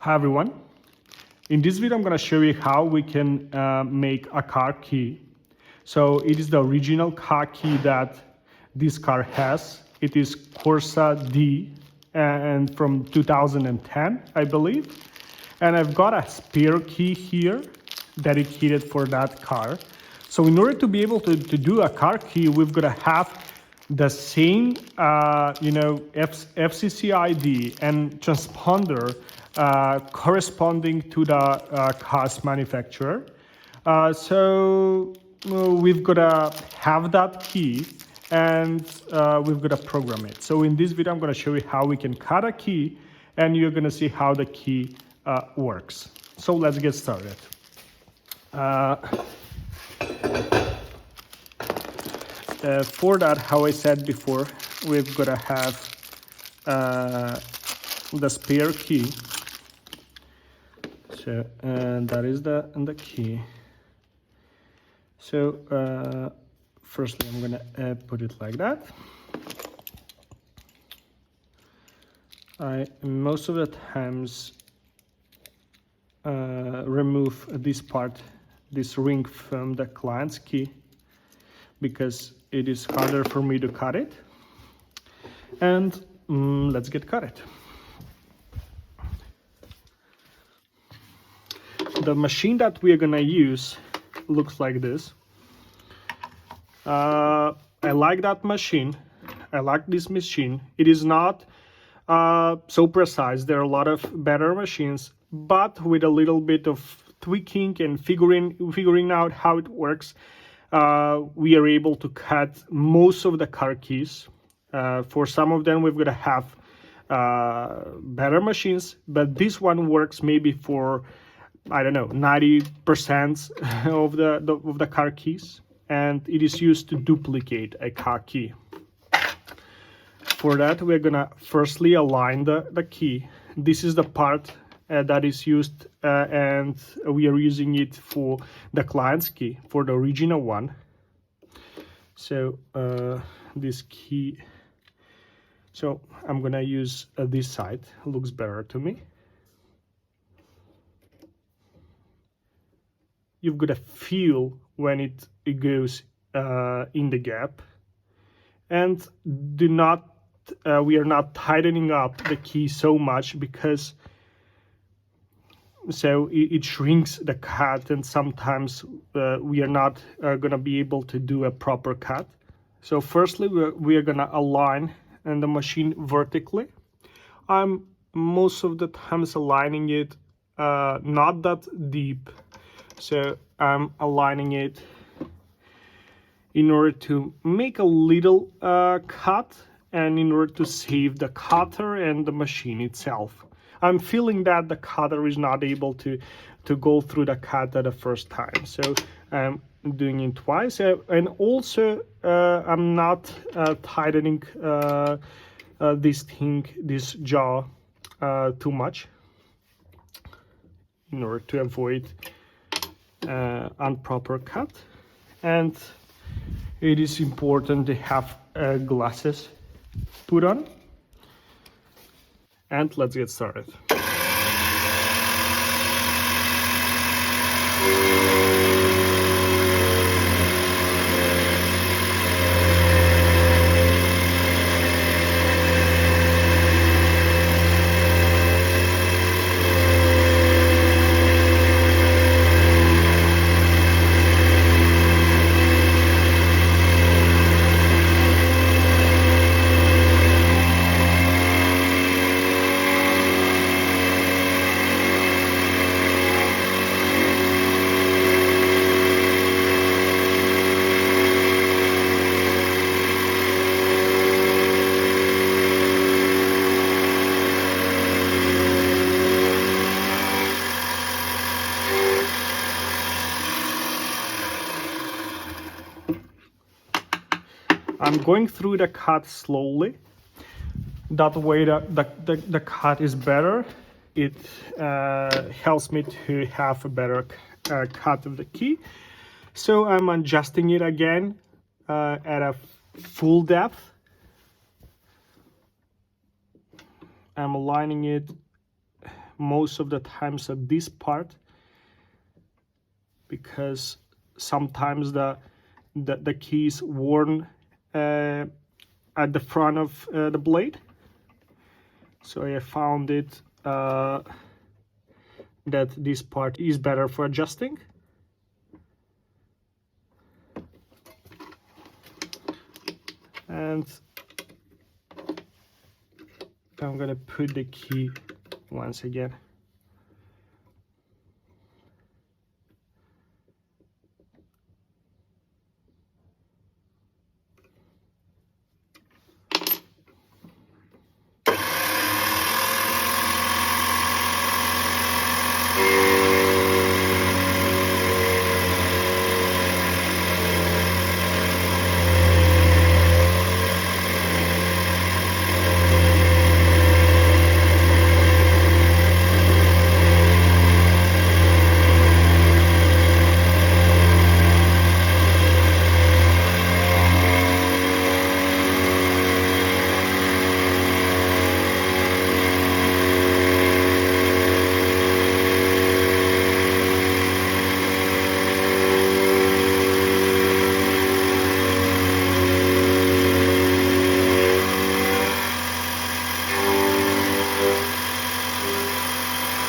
Hi everyone. In this video, I'm going to show you how we can make a car key. So it is the original car key that this car has. It is Corsa D and from 2010, I believe. And I've got a spare key here dedicated for that car. So in order to be able to do a car key, we've got to have the same, FCC ID and transponder corresponding to the car's manufacturer. We've got to have that key and we've got to program it. So in this video, I'm going to show you how we can cut a key and you're going to see how the key works. So let's get started. For that, how I said before, we've got to have the spare key. So that is the key. So firstly, I'm gonna put it like that. I most of the times remove this part, this ring from the client's key, because it is harder for me to cut it. And let's get cut it. The machine that we are gonna use looks like this. I like that machine. I like this machine. It is not so precise. There are a lot of better machines, but with a little bit of tweaking and figuring out how it works, we are able to cut most of the car keys. For some of them, we've got to have better machines, but this one works maybe for, I don't know, 90% of the car keys, and it is used to duplicate a car key. For that, we're gonna firstly align the key. This is the part that is used, and we are using it for the client's key, for the original one. So this key, so I'm gonna use this side, looks better to me. You've got to feel when it goes in the gap, and do not we are not tightening up the key so much, because so it shrinks the cut, and sometimes we are not going to be able to do a proper cut. So firstly, we are going to align the machine vertically. I'm most of the times aligning it not that deep. So I'm aligning it in order to make a little cut, and in order to save the cutter and the machine itself. I'm feeling that the cutter is not able to go through the cut at the first time. So I'm doing it twice. And also I'm not tightening this jaw too much, in order to avoid improper cut. And it is important to have glasses put on. And let's get started. I'm going through the cut slowly. That way the cut is better. It helps me to have a better cut of the key. So I'm adjusting it again at a full depth. I'm aligning it most of the times at this part, because sometimes the key is worn at the front of the blade. So I found it that this part is better for adjusting. And I'm gonna put the key once again.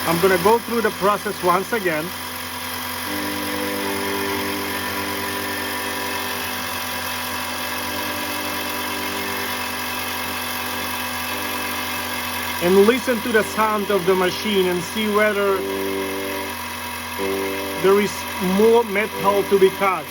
I'm gonna go through the process once again. And listen to the sound of the machine and see whether there is more metal to be cut.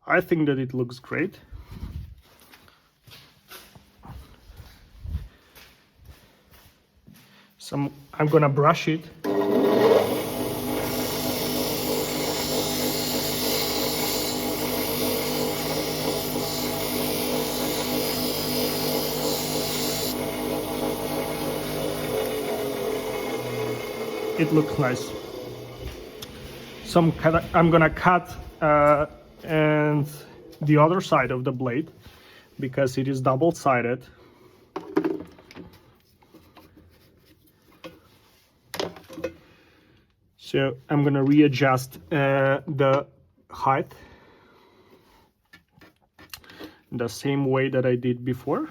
I think that it looks great. So I'm gonna brush it. It looks nice. I'm gonna cut and the other side of the blade, because it is double-sided. So I'm gonna readjust the height the same way that I did before.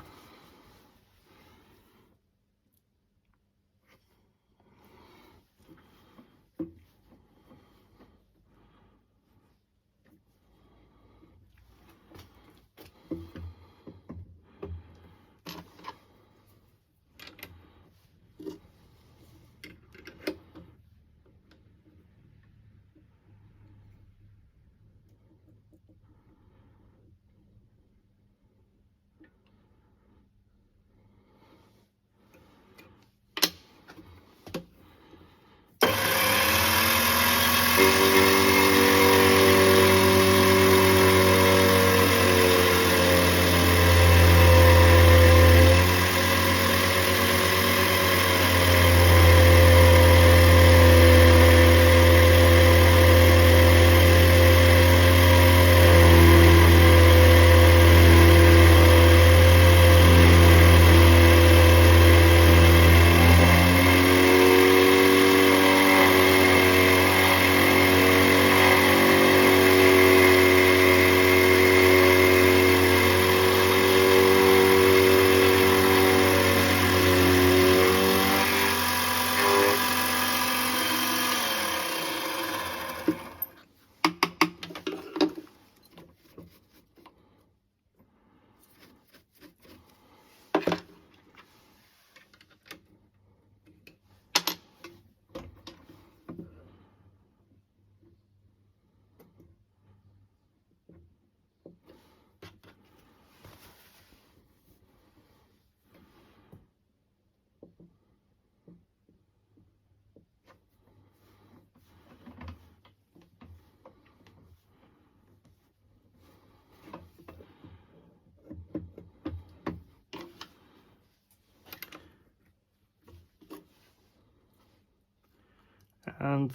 And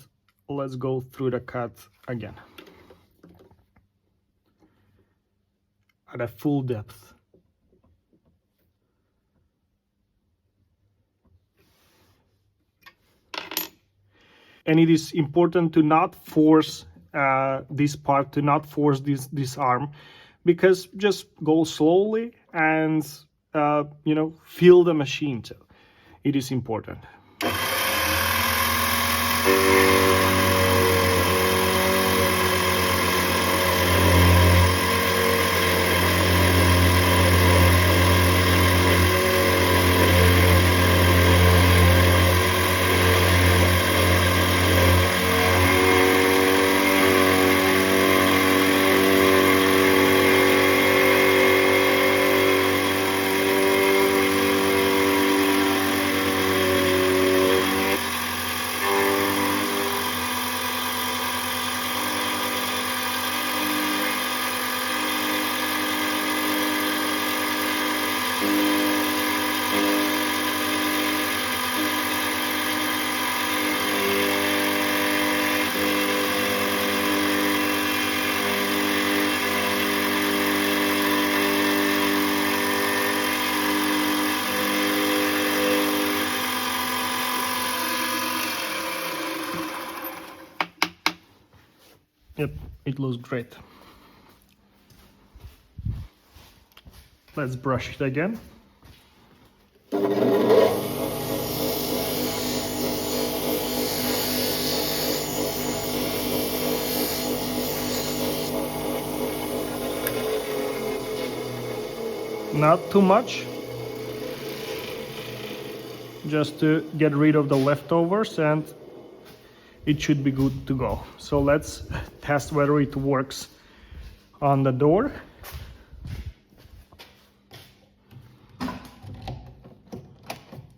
let's go through the cut again at a full depth. And it is important to not force this part, to not force this arm, because just go slowly and feel the machine. So it is important. Yep, it looks great. Let's brush it again. Not too much, just to get rid of the leftovers, and it should be good to go. So let's test whether it works on the door.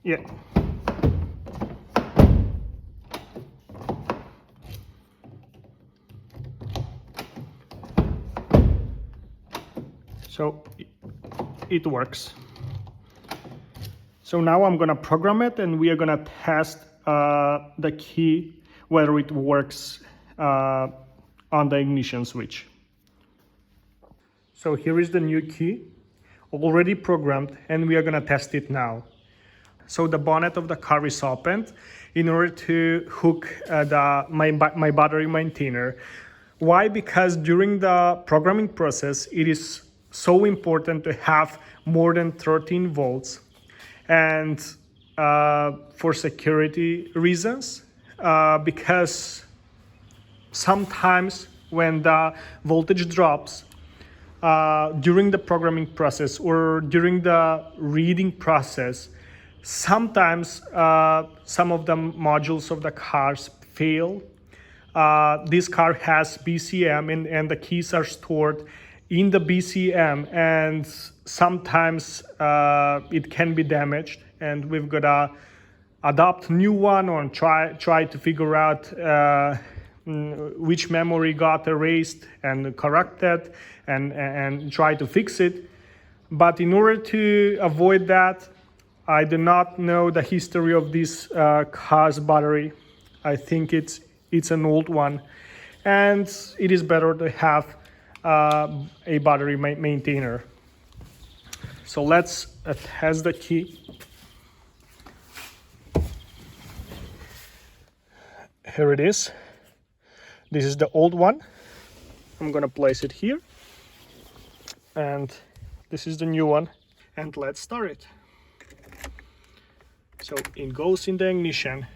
Yeah. So it works. So now I'm gonna program it, and we are gonna test the key, whether it works on the ignition switch. So here is the new key, already programmed, and we are gonna test it now. So the bonnet of the car is opened in order to hook my battery maintainer. Why? Because during the programming process, it is so important to have more than 13 volts. And for security reasons, because sometimes when the voltage drops during the programming process or during the reading process, sometimes some of the modules of the cars fail. This car has BCM, and the keys are stored in the BCM, and sometimes it can be damaged, and we've got to adopt new one or try to figure out which memory got erased and correct that, and try to fix it. But in order to avoid that, I do not know the history of this car's battery. I think it's an old one, and it is better to have a battery maintainer. So let's test the key. Here it is. This is the old one. I'm gonna place it here, and this is the new one, and let's start it. So it goes in the ignition.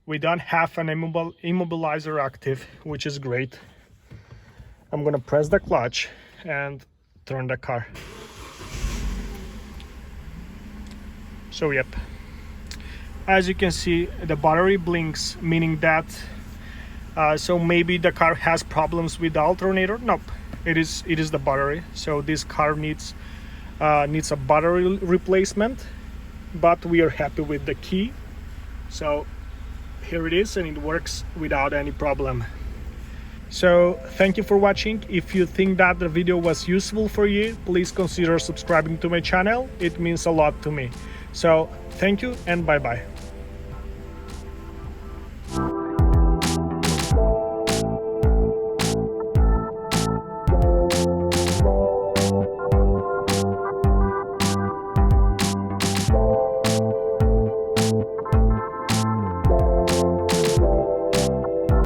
We don't have an immobilizer active, which is great. I'm gonna press the clutch and turn the car. So yep, as you can see, the battery blinks, meaning that so maybe the car has problems with the alternator. Nope, it is the battery. So this car needs a battery replacement, but we are happy with the key. So here it is, and it works without any problem. So thank you for watching. If you think that the video was useful for you, please consider subscribing to my channel. It means a lot to me. So thank you, and bye bye.